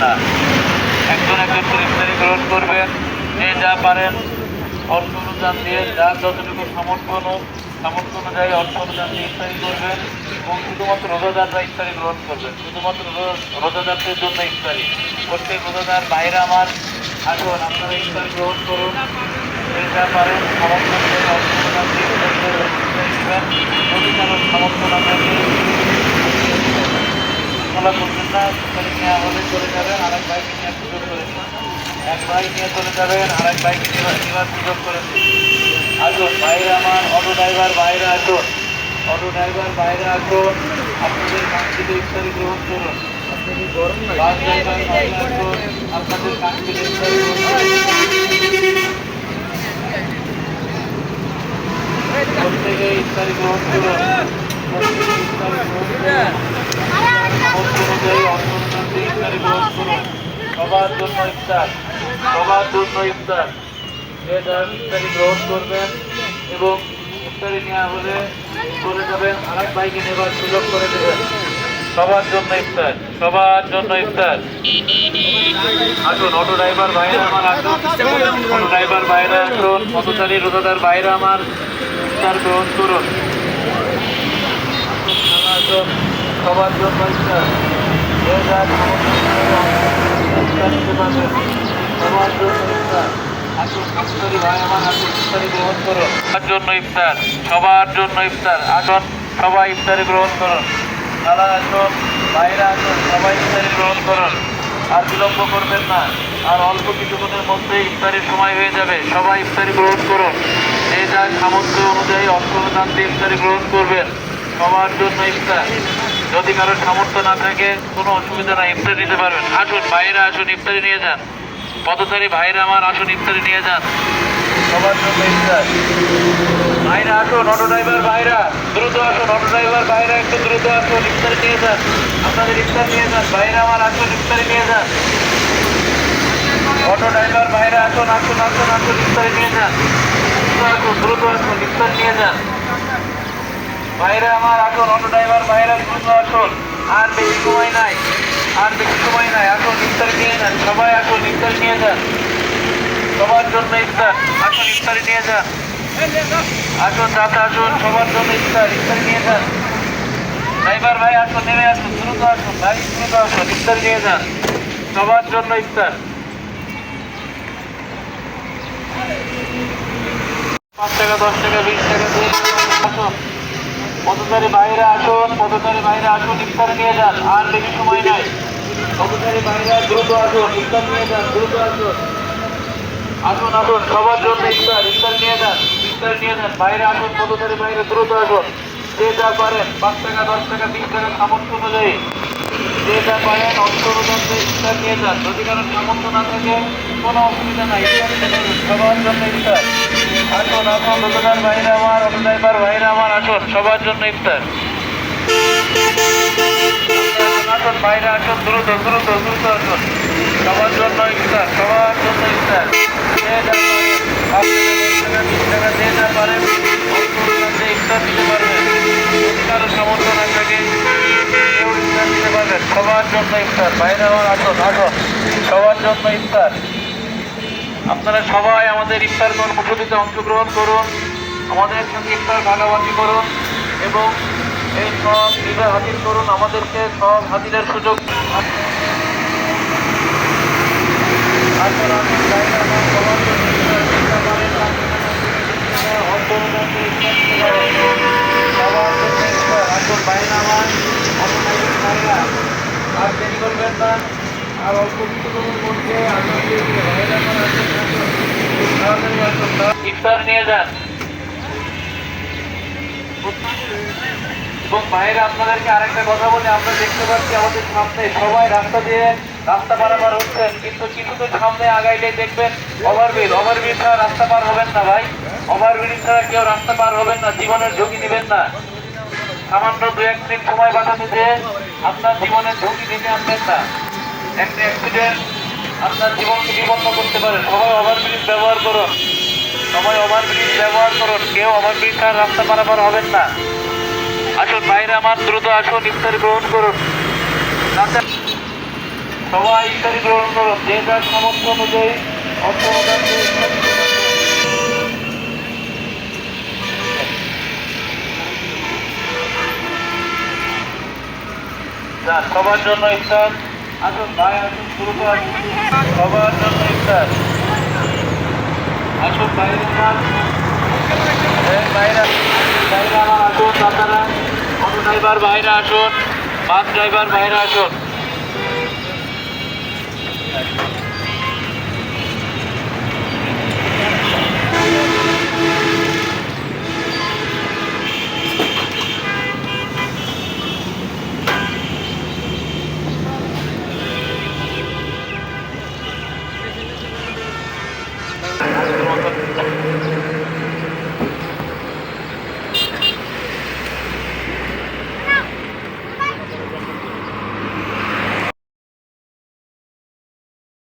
না। একজন একজন করে ইফতারি গ্রহণ করবেন। যে যা পারেন অর্থ অনুদান দিয়ে, যার যতটুকু সামর্থ্য অনুযায়ী অর্থ অনুদান দিয়ে ইফতারি করবেন এবং শুধুমাত্র রোজাদাররা ইফতারি গ্রহণ করবেন। শুধুমাত্র রোজাদারদের জন্য ইফতারি। প্রত্যেক রোজাদার বাইরে আমার আসুন, আপনারা ইফতারি গ্রহণ করুন। যে যা পারেন সামর্থ্য অনুযায়ী অর্থ অনুদান দিয়ে ইফতারি দেবেন। যদি কারো সামর্থ্য না থাকে বলা করবেন না, ইফতারি নেওয়া হলে চলে যাবেন, আরেক বাইকে নিয়ে সুযোগ করে দিন। এক ভাই নিয়ে চলে যাবেন, আরেক বাইকে নেওয়ার সুযোগ করে দিন। আসুন বাইরে আমার অটো ড্রাইভার বাইরে আসুন, অটো ড্রাইভার বাইরে আসুন, আপনাদের কাঙ্ক্ষিত ইফতারি গ্রহণ করুন। বাস ড্রাইভার বাইরে আসুন, আপনাদের কাঙ্ক্ষিত ইফতারি গ্রহণ করুন। প্রত্যেকে ইফতারি গ্রহণ করুন, প্রত্যেকে ইফতারি গ্রহণ করুন। অনুযায়ী অর্থ অনুদান দিয়ে ইফতারি গ্রহণ করুন। সবার জন্য ইফতার, সবার জন্য ইফতার। যে যার ইফতারি গ্রহণ করবেন এবং ইফতারি নেওয়া হলে চলে যাবেন, আরেক বাইকে নেবার সুযোগ করে দেবেন। সবার জন্য ইফতার, সবার জন্য ইফতার। আসুন অটো ড্রাইভার ভাইরা আমার আসুন, অটো ড্রাইভার ভাইরা আসুন, পথচারী রোজাদার ভাইরা আমার ইফতার গ্রহণ করুন। আসুন সবার জন্য ইফতার। যে যার ইফতার নিতে পারবেন, সবার জন্য ইফতার। আসুন ইফতারি ভাই আমার আসুন, ইফতারি গ্রহণ করুন। সবার জন্য ইফতার, সবার জন্য ইফতার। আসুন সবাই ইফতারি গ্রহণ করুন। তারা আসুন, বাইরে আসুন, সবাই ইফতারি গ্রহণ করুন। আর বিলম্ব করবেন না, আর অল্প কিছুক্ষণের মধ্যে ইফতারির সময় হয়ে যাবে। সবাই ইফতারি গ্রহণ করুন। যে যার সামর্থ্য অনুযায়ী অর্থ অনুদান দিয়ে ইফতারি গ্রহণ করবেন। সবার জন্য ইফতার। যদি কারো সামর্থ্য না থাকে কোনো অসুবিধা নাই, ইফতারি নিতে পারবেন। আসুন বাইরে আসুন, ইফতারি নিয়ে যান। পথচারী ভাইরা আমার আসুন, ইফতারি নিয়ে যান। সবার জন্য ইফতার। ভাইরা আসুন, অটো ড্রাইভার ভাইরা দ্রুত আসুন, অটো ড্রাইভার ভাইরা একটু দ্রুত আসুন, ইফতারি নিয়ে যান। আপনাদের ইফতার নিয়ে যান, ভাইরা আমার আসুন, ইফতারি নিয়ে যান। অটো ড্রাইভার ভাইরা আসুন, আসুন আসুন আসুন, ইফতারি নিয়ে যান। আসুন দ্রুত আসুন, ইফতারি নিয়ে যান। ভাইরা আমার আসুন, অটো ড্রাইভার ভাইরা দ্রুত আসুন। আর বেশি সময় নাই, আর বেশি সময় নাই। আসুন ইফতারি নিয়ে যান, সবাই আসুন, ইফতারি নিয়ে যান। সবার জন্য ইফতার। আসুন ইফতারি নিয়ে যান। আসুন চাচা আসুন, সবার জন্য ইফতার, ইফতারি নিয়ে যান। ড্রাইভার ভাই আসুন, নেমে আসুন, দ্রুত আসুন ভাই, দ্রুত আসুন, ইফতারি নিয়ে যান। সবার জন্য ইফতার। 5 টাকা 10 টাকা 20 টাকা দিয়ে আসুন। পথচারী বাইরে আসুন, পথচারী বাইরে আসুন, ইফতারি নিয়ে যান। আর বেশি সময় নাই। পথচারী বাইরে দ্রুত আসুন, ইফতার নিয়ে যান, দ্রুত আসুন। আসুন আসুন, সবার জন্য ইফতার, ইফতার নিয়ে যান, ইফতার নিয়ে যান। বাইরে আসুন, পথচারী বাইরে দ্রুত আসুন। যে যা পারেন 5 টাকা 10 টাকা 20 টাকা সামর্থ্য অনুযায়ী যে যা পারেন অর্থ অনুদান দিয়ে ইফতার নিয়ে যান। যদি কারো সামর্থ্য না থাকে কোনো অসুবিধা নাই, ইফতার নিতে পারবেন। সবার জন্য ইফতার। আসুন আসুন, রোজাদার ভাইরা আমার, অটো ড্রাইভার ভাইরা আমার আসুন, সবার জন্য ইফতার। আসুন বাইরে আসুন, দ্রুত দ্রুত দ্রুত আসুন। সবার জন্য ইফতার, সবার জন্য ইফতার। যে যা পারেন 20 টাকা যে যা পারেন ইফতার দিতে পারবেন। যদি কারো সামর্থ্য না থাকে কেউ ইফতার দিতে পারবেন। সবার জন্য ইফতার। বাইরে আমার আসুন আসুন, সবার জন্য ইফতার। আপনারা সবাই আমাদের ইফতার কর্মসূচিতে অংশগ্রহণ করুন, আমাদের সঙ্গে ইফতার ভাগাভাগি করুন এবং এই সব ঈদে হাজির করুন। আমাদেরকে সব হাজিরের সুযোগ আর দেরি করবেন না। আর অল্প কিছুক্ষণের মধ্যে ইফতার নিয়ে যান। এবং বাইরে আপনাদেরকে আরেকটা কথা বলে, আমরা দেখতে পাচ্ছি আমাদের সামনে সবাই রাস্তা দিয়ে রাস্তা পারাপার হচ্ছেন, কিন্তু কিছুদিন সামনে আগাইলে দেখবেন ওভারব্রিজ, ওভারব্রিজ ছাড়া রাস্তা পার হবেন না ভাই। ওভারব্রিজ ছাড়া কেউ রাস্তা পার হবেন না, জীবনের ঝুঁকি নেবেন না। সামান্য 2-1 মিনিট সময় বাঁচাতে যে আপনার জীবনের ঝুঁকি নিতে আনবেন না। একটা অ্যাক্সিডেন্ট আপনার জীবনকে বিপন্ন করতে পারে। সবাই ওভারব্রিজ ব্যবহার করুন, সবাই ওভারব্রিজ ব্যবহার করুন। কেউ ওভারব্রিজ ছাড়া রাস্তা পারাপার হবেন না। আসুন বাইরে আমার দ্রুত আসুন, ইফতারি গ্রহণ করুন। সবাই ইফতারি গ্রহণ করুন, যে যার সামর্থ্য অনুযায়ী অর্থ অনুদান দিয়ে ইফতারি গ্রহণ করুন। যান, সবার জন্য ইফতার। আসুন ভাই, আসুন, শুরু কর। সবার জন্য ইফতার। আসুন বাইরে যান, বাইরে বাইরে আমার আসুন। আপনারা অটো ড্রাইভার বাইরে আসুন, বাস ড্রাইভার বাইরে আসুন।